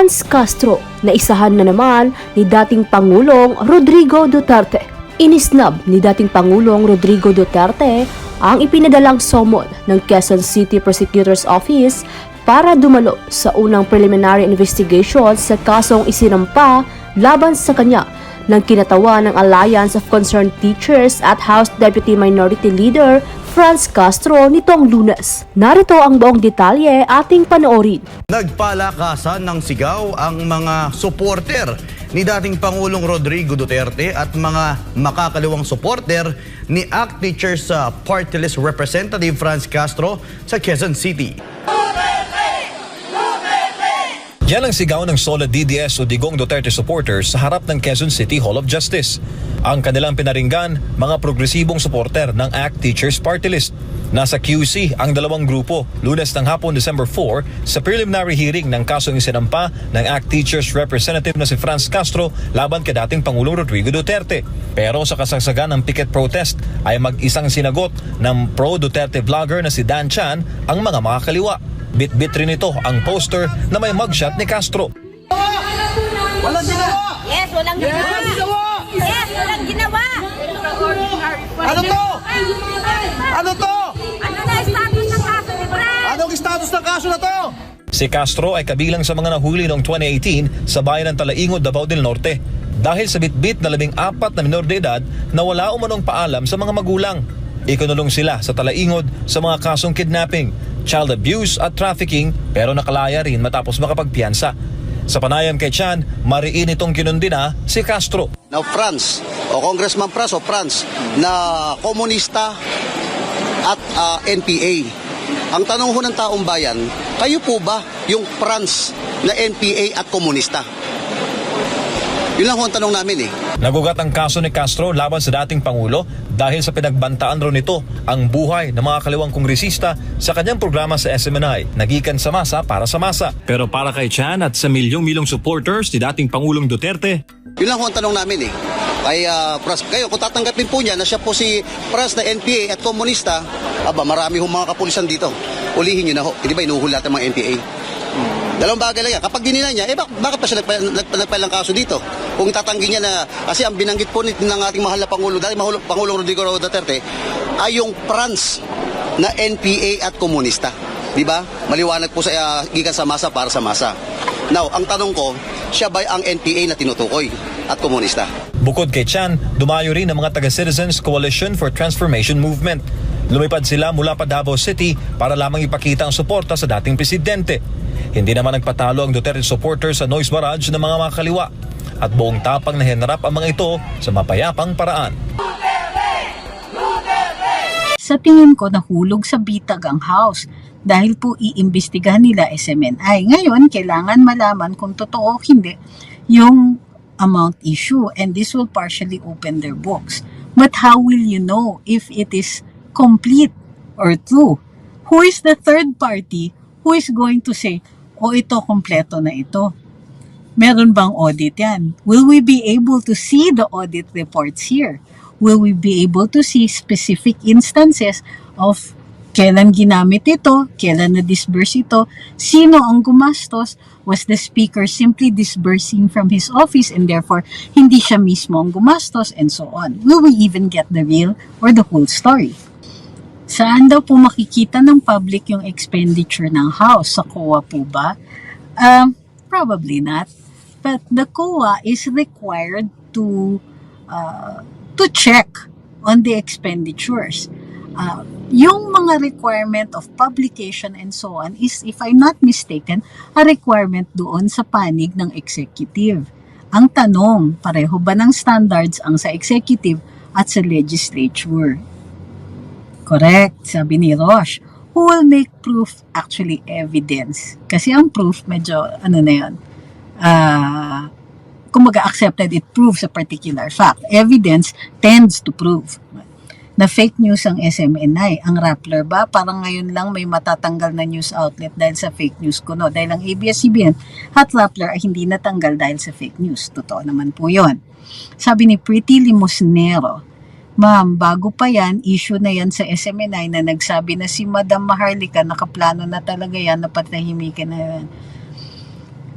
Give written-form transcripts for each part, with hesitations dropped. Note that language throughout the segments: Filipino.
Franz Castro na isahan na naman ni dating Pangulong Rodrigo Duterte. Inisnab ni dating Pangulong Rodrigo Duterte ang ipinadalang summon ng Quezon City Prosecutor's Office para dumalo sa unang preliminary investigation sa kasong isinampa laban sa kanya ng kinatawan ng Alliance of Concerned Teachers at House Deputy Minority Leader Franz Castro nitong Lunes. Narito ang buong detalye ating panoorin. Nagpalakasan ng sigaw ang mga supporter ni dating Pangulong Rodrigo Duterte at mga makakaliwang supporter ni ACT Teachers Party List Representative Franz Castro sa Quezon City. Yan ang sigaw ng Solid DDS o Digong Duterte supporters sa harap ng Quezon City Hall of Justice. Ang kanilang pinaringgan, mga progresibong supporter ng ACT Teachers Party List. Nasa QC ang dalawang grupo Lunes ng hapon December 4 sa preliminary hearing ng kasong isinampa ng ACT Teachers representative na si Franz Castro laban kay dating Pangulong Rodrigo Duterte. Pero sa kasagsagan ng picket protest ay mag-isang sinagot ng pro-Duterte vlogger na si Dan Chan ang mga makakaliwa. Bit-bit rin ito ang poster na may mugshot ni Castro. Walang ginawa! Yes, walang ginawa! Yes, walang ginawa! Ano to? Ano to? Ano na status ng kaso ni Franz? Anong status ng kaso na to? Si Castro ay kabilang sa mga nahuli noong 2018 sa bayan ng Talaingod, Davao del Norte dahil sa bit-bit na 14 na minor de edad na wala umanong paalam sa mga magulang. Ikinulong sila sa Talaingod sa mga kasong kidnapping, child abuse at trafficking pero nakalaya rin matapos makapagpiyansa. Sa panayam kay Chan, mariin itong kinundina si Castro. Now Franz, o Congressman Franz o Franz, na komunista at NPA. Ang tanong ho ng taong bayan, kayo po ba yung Franz na NPA at komunista? Yun lang ho ang tanong namin eh. Nagugat ang kaso ni Castro laban sa dating Pangulo dahil sa pinagbantaan raw nito ang buhay ng mga kaliwang kongresista sa kanyang programa sa SMNI, Nagikan sa Masa para sa Masa. Pero para kay Chan at sa milyong-milyong supporters ni dating Pangulong Duterte, Yun lang ho ang tanong namin eh. Kaya kayo, kung tatanggapin po niya na siya po si Franz na NPA at komunista, marami ho mga kapulisan dito. Ulihin niyo na ho. Hindi ba inuhulat ang mga NPA? Dalawang bagay lang yan. Kapag dinina niya, bakit pa siya nagpalang kaso dito? Kung tatanggi niya na, kasi ang binanggit po ng ating mahal na Pangulo, dahil Pangulong Rodrigo Duterte, ay yung Franz na NPA at komunista. Di ba? Maliwanag po sa gikan sa masa para sa masa. Now, ang tanong ko, siya ba ang NPA na tinutukoy at komunista? bukod kay Chan, dumayo rin ang mga taga-Citizens Coalition for Transformation Movement. Lumipad sila mula pa Davao City para lamang ipakita ang suporta sa dating presidente. Hindi naman nagpatalo ang Duterte supporters sa noise barrage ng mga makakaliwa at buong tapang na hinarap ang mga ito sa mapayapang paraan. Sa tingin ko nahulog sa bitag ang House dahil po iimbestigahan nila SMNI. Ngayon, kailangan malaman kung totoo o hindi yung amount issue and this will partially open their books. But how will you know if it is complete or true? Who is the third party who is going to say, ito, kompleto na ito? Meron bang audit yan? Will we be able to see the audit reports here? Will we be able to see specific instances of kailan ginamit ito, kailan na-disburse ito, sino ang gumastos, was the speaker simply disbursing from his office and therefore hindi siya mismo ang gumastos, and so on. Will we even get the real or the whole story? Saan daw po makikita ng public yung expenditure ng House? Sa COA po ba? Probably not. But the COA is required to check on the expenditures. Yung mga requirement of publication and so on is, if I'm not mistaken, a requirement doon sa panig ng executive. Ang tanong, pareho ba ng standards ang sa executive at sa legislature? Correct, sabi ni Roche. Who will make proof actually evidence? Kasi ang proof, medyo, kumaga accepted, it proves a particular fact. Evidence tends to prove na fake news ang SMNI. Ang Rappler ba? Parang ngayon lang may matatanggal na news outlet dahil sa fake news ko, no? Dahil ang ABS-CBN at Rappler ay hindi natanggal dahil sa fake news. Totoo naman po yon. Sabi ni Pretty Limosnero, ma'am, bago pa yan, issue na yan sa SMNI na nagsabi na si Madam Maharlika, nakaplano na talaga yan, napatahimikan na yan.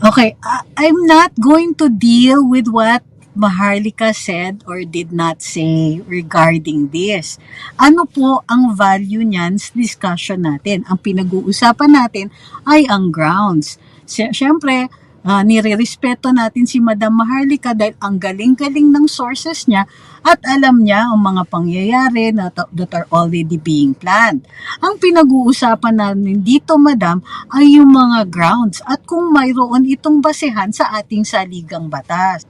Okay, I'm not going to deal with what Maharlika said or did not say regarding this. Ano po ang value niyan sa discussion natin? Ang pinag-uusapan natin ay ang grounds. Siyempre, nire-respeto natin si Madam Maharlika dahil ang galing-galing ng sources niya at alam niya ang mga pangyayari that are already being planned. Ang pinag-uusapan namin dito, Madam, ay yung mga grounds at kung mayroon itong basehan sa ating saligang batas.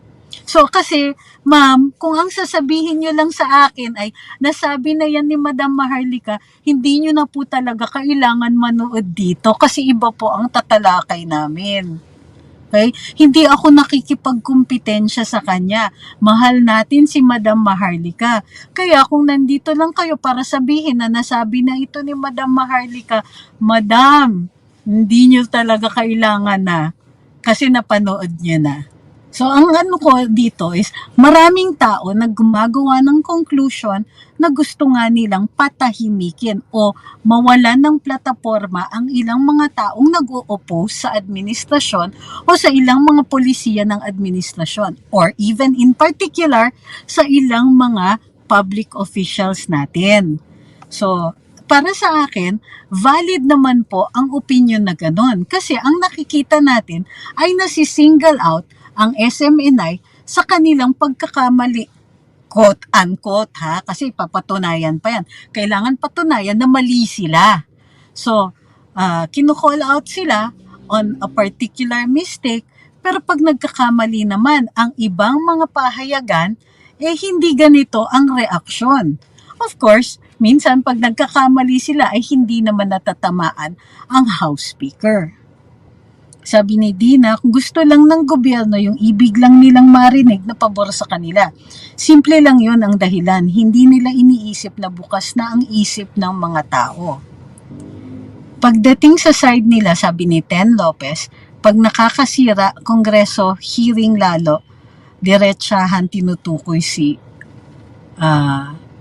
So kasi, ma'am, kung ang sasabihin nyo lang sa akin ay nasabi na yan ni Madam Maharlika, hindi nyo na po talaga kailangan manood dito kasi iba po ang tatalakay namin. Okay? Hindi ako nakikipagkumpetensya sa kanya. Mahal natin si Madam Maharlika. Kaya kung nandito lang kayo para sabihin na nasabi na ito ni Madam Maharlika, Madam, hindi nyo talaga kailangan na kasi napanood nyo na. So, ang ano ko dito is, maraming tao na gumagawa ng conclusion na gusto nga nilang patahimikin o mawalan ng plataforma ang ilang mga taong nag-o-oppose sa administrasyon o sa ilang mga polisiya ng administrasyon or even in particular sa ilang mga public officials natin. So, para sa akin, valid naman po ang opinion na ganon kasi ang nakikita natin ay nasi-single out ang SMNI sa kanilang pagkakamali, quote-unquote ha, kasi papatunayan pa yan. Kailangan patunayan na mali sila. So, kinu-call out sila on a particular mistake, pero pag nagkakamali naman ang ibang mga pahayagan, hindi ganito ang reaksyon. Of course, minsan pag nagkakamali sila ay hindi naman natatamaan ang House Speaker. Sabi ni Dina, kung gusto lang ng gobyerno yung ibig lang nilang marinig na pabor sa kanila. Simple lang yon ang dahilan. Hindi nila iniisip na bukas na ang isip ng mga tao. Pagdating sa side nila, sabi ni Ten Lopez, pag nakakasira, Kongreso, hearing lalo, diretsahan tinutukoy si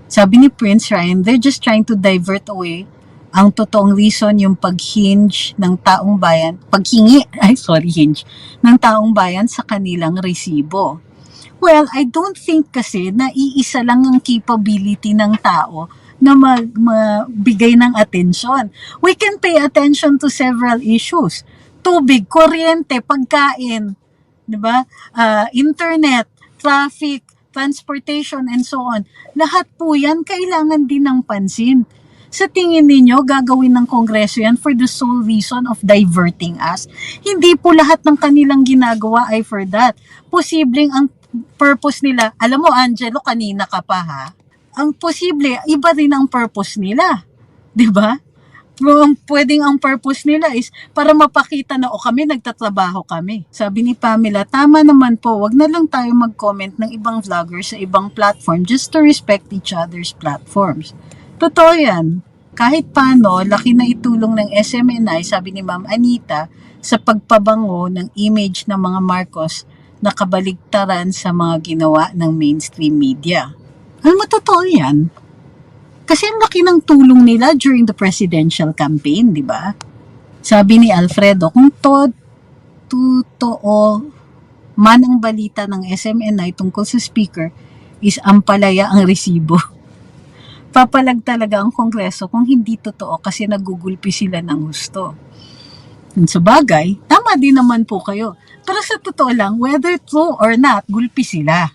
sabi ni Prince Ryan, they're just trying to divert away ang totoong reason yung paghinge ng taong bayan, ng taong bayan sa kanilang resibo. Well, I don't think kasi na iisa lang ang capability ng tao na magbigay ng atensyon. We can pay attention to several issues. Tubig, kuryente, pagkain, 'di ba? Internet, traffic, transportation, and so on. Lahat po yan kailangan din ng pansin. Sa tingin ninyo, gagawin ng Kongreso yan for the sole reason of diverting us? Hindi po lahat ng kanilang ginagawa ay for that. Posibleng ang purpose nila, alam mo Angelo, kanina ka pa ha, ang posible, iba rin ang purpose nila. Diba? Pwedeng ang purpose nila is para mapakita na kami, nagtatrabaho kami. Sabi ni Pamela, tama naman po, wag na lang tayo mag-comment ng ibang vloggers sa ibang platform just to respect each other's platforms. Totoo yan. Kahit paano, laki na itulong ng SMNI, sabi ni Ma'am Anita, sa pagpabango ng image ng mga Marcos na kabaligtaran sa mga ginawa ng mainstream media. Alam mo, totoo yan. Kasi ang laki ng tulong nila during the presidential campaign, di ba? Sabi ni Alfredo, kung totoo man ang balita ng SMNI tungkol sa speaker, is ampalaya ang resibo. Papalag talaga ang Kongreso kung hindi totoo kasi nagugulpi sila ng husto. Sa bagay, tama din naman po kayo. Pero sa totoo lang, whether true or not, gulpi sila.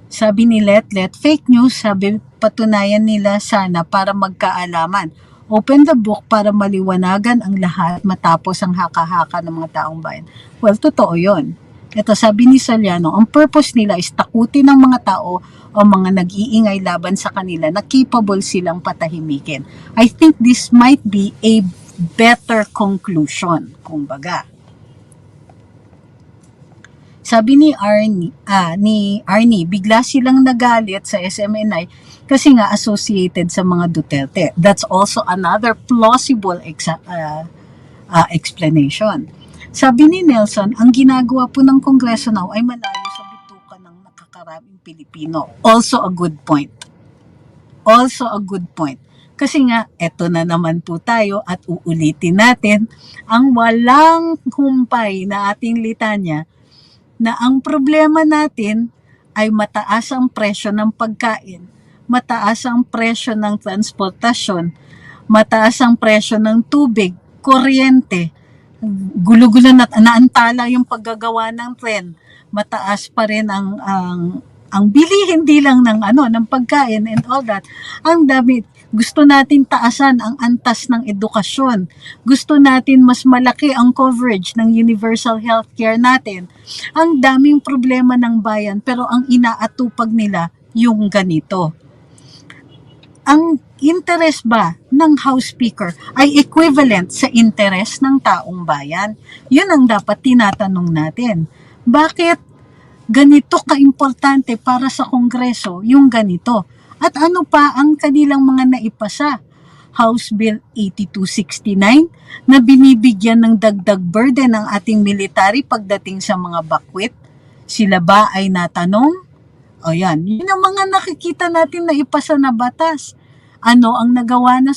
Sabi ni Letlet, fake news, sabi patunayan nila sana para magkaalaman. Open the book para maliwanagan ang lahat matapos ang haka-haka ng mga taong bayan. Well, totoo yon. Ito, sabi ni Saliano, ang purpose nila is takutin ng mga tao o mga nag-iingay laban sa kanila na capable silang patahimikin. I think this might be a better conclusion, kumbaga. Sabi ni Arnie, bigla silang nagalit sa SMNI kasi nga associated sa mga Duterte. That's also another plausible explanation. Sabi ni Nelson, ang ginagawa po ng Kongreso now ay malayo sa bituka ng nakakaraming Pilipino. Also a good point. Kasi nga, eto na naman po tayo at uulitin natin ang walang humpay na ating litanya na ang problema natin ay mataas ang presyo ng pagkain, mataas ang presyo ng transportasyon, mataas ang presyo ng tubig, kuryente, gulo-gulo na naantala yung paggagawa ng tren, mataas pa rin ang bilihin hindi lang ng pagkain and all that. Ang dami, gusto natin taasan ang antas ng edukasyon. Gusto natin mas malaki ang coverage ng universal healthcare natin. Ang daming problema ng bayan pero ang inaatupag nila yung ganito. Ang interest ba ng House Speaker ay equivalent sa interest ng taong bayan? Yun ang dapat tinatanong natin. Bakit ganito kaimportante para sa Kongreso yung ganito? At ano pa ang kanilang mga naipasa? House Bill 8269 na binibigyan ng dagdag burden ang ating military pagdating sa mga bakwit. Sila ba ay natanong? O yan, yun ang mga nakikita natin na ipasa na batas. Ano ang nagawa na